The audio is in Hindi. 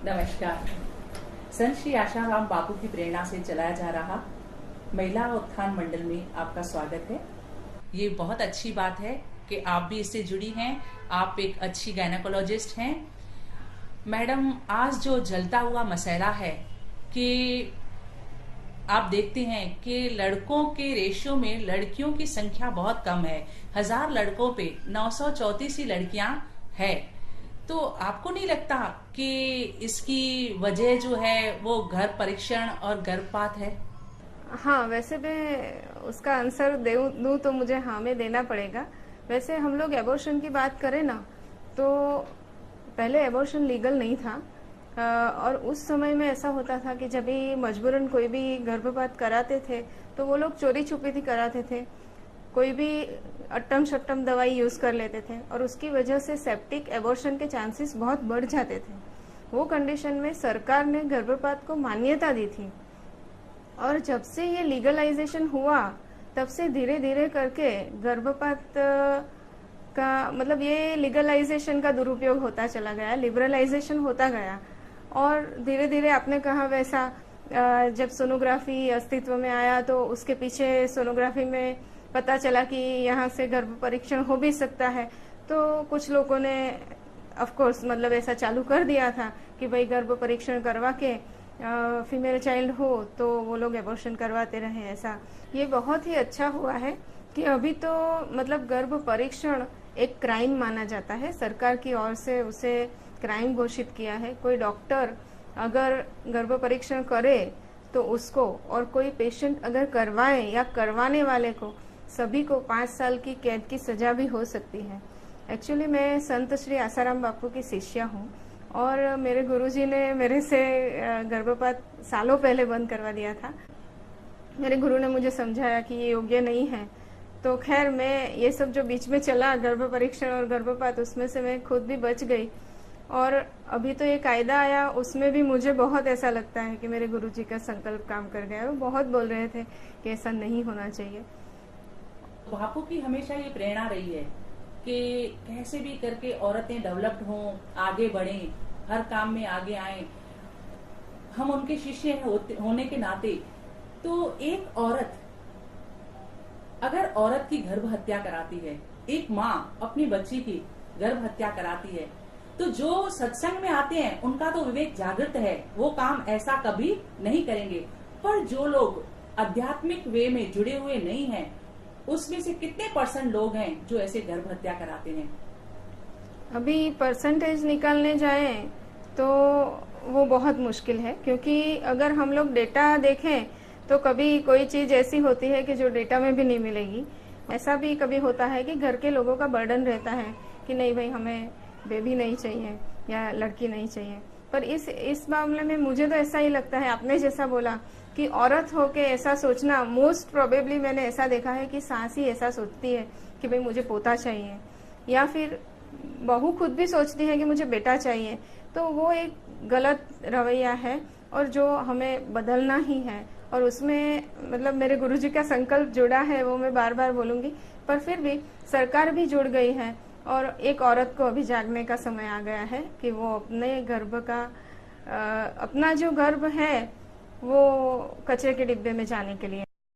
नमस्कार। संत श्री आशाराम बापू की प्रेरणा से चलाया जा रहा महिला उत्थान मंडल में आपका स्वागत है। ये बहुत अच्छी बात है कि आप भी इससे जुड़ी हैं। आप एक अच्छी गायनेकोलॉजिस्ट हैं। मैडम, आज जो जलता हुआ मसला है कि आप देखते हैं कि लड़कों के रेशियो में लड़कियों की संख्या बहुत कम है। 1000 लड़कों पे 934 ही लड़कियां हैं। तो आपको नहीं लगता कि इसकी वजह जो है वो घर परीक्षण और गर्भपात है? हाँ, वैसे मैं उसका आंसर दूँ तो मुझे हाँ में देना पड़ेगा। वैसे हम लोग एबॉर्शन की बात करें ना, तो पहले एबॉर्शन लीगल नहीं था। और उस समय में ऐसा होता था कि जब भी मजबूरन कोई भी गर्भपात कराते थे तो वो लोग चोरी छुपी थी कराते थे। कोई भी अट्टम शट्टम दवाई यूज़ कर लेते थे और उसकी वजह से सेप्टिक एबॉर्शन के चांसेस बहुत बढ़ जाते थे। वो कंडीशन में सरकार ने गर्भपात को मान्यता दी थी और जब से ये लीगलाइजेशन हुआ तब से धीरे धीरे करके गर्भपात का मतलब ये लीगलाइजेशन का दुरुपयोग होता चला गया, लिबरलाइजेशन होता गया। और धीरे धीरे आपने कहा वैसा जब सोनोग्राफी अस्तित्व में आया तो उसके पीछे सोनोग्राफी में पता चला कि यहाँ से गर्भ परीक्षण हो भी सकता है, तो कुछ लोगों ने ऑफ कोर्स मतलब ऐसा चालू कर दिया था कि भाई गर्भ परीक्षण करवा के फीमेल चाइल्ड हो तो वो लोग एबॉर्शन करवाते रहे। ऐसा ये बहुत ही अच्छा हुआ है कि अभी तो मतलब गर्भ परीक्षण एक क्राइम माना जाता है। सरकार की ओर से उसे क्राइम घोषित किया है। कोई डॉक्टर अगर गर्भ परीक्षण करे तो उसको, और कोई पेशेंट अगर करवाए या करवाने वाले को, सभी को 5 साल की कैद की सजा भी हो सकती है। एक्चुअली मैं संत श्री आसाराम बापू की शिष्या हूँ और मेरे गुरुजी ने मेरे से गर्भपात सालों पहले बंद करवा दिया था। मेरे गुरु ने मुझे समझाया कि ये योग्य नहीं है। तो खैर मैं ये सब जो बीच में चला गर्भ परीक्षण और गर्भपात, उसमें से मैं खुद भी बच गई। और अभी तो ये कायदा आया, उसमें भी मुझे बहुत ऐसा लगता है कि मेरे गुरुजी का संकल्प काम कर गया। वो बहुत बोल रहे थे कि ऐसा नहीं होना चाहिए। बापू की हमेशा ये प्रेरणा रही है कि कैसे भी करके औरतें डेवलप्ड हों, आगे बढ़ें, हर काम में आगे आएं। हम उनके शिष्य होने के नाते, तो एक औरत अगर औरत की गर्भ हत्या कराती है, एक माँ अपनी बच्ची की गर्भ हत्या कराती है, तो जो सत्संग में आते हैं उनका तो विवेक जागृत है, वो काम ऐसा कभी नहीं करेंगे। पर जो लोग आध्यात्मिक वे में जुड़े हुए नहीं हैं, उसमें से कितने % लोग हैं जो ऐसे गर्भ हत्या कराते हैं? अभी परसेंटेज निकालने जाए तो वो बहुत मुश्किल है, क्योंकि अगर हम लोग डेटा देखें तो कभी कोई चीज ऐसी होती है कि जो डेटा में भी नहीं मिलेगी। ऐसा भी कभी होता है कि घर के लोगों का बर्डन रहता है कि नहीं भाई हमें बेबी नहीं चाहिए या लड़की नहीं चाहिए। पर इस मामले में मुझे तो ऐसा ही लगता है, आपने जैसा बोला कि औरत होके ऐसा सोचना, मोस्ट प्रोबेबली मैंने ऐसा देखा है कि सास ही ऐसा सोचती है कि भाई मुझे पोता चाहिए, या फिर बहू खुद भी सोचती है कि मुझे बेटा चाहिए। तो वो एक गलत रवैया है और जो हमें बदलना ही है। और उसमें मतलब मेरे गुरुजी का संकल्प जुड़ा है, वो मैं बार बार बोलूंगी। पर फिर भी सरकार भी जुड़ गई है और एक औरत को अभी जागने का समय आ गया है कि वो अपने गर्भ का अपना जो गर्भ है वो कचरे के डिब्बे में जाने के लिए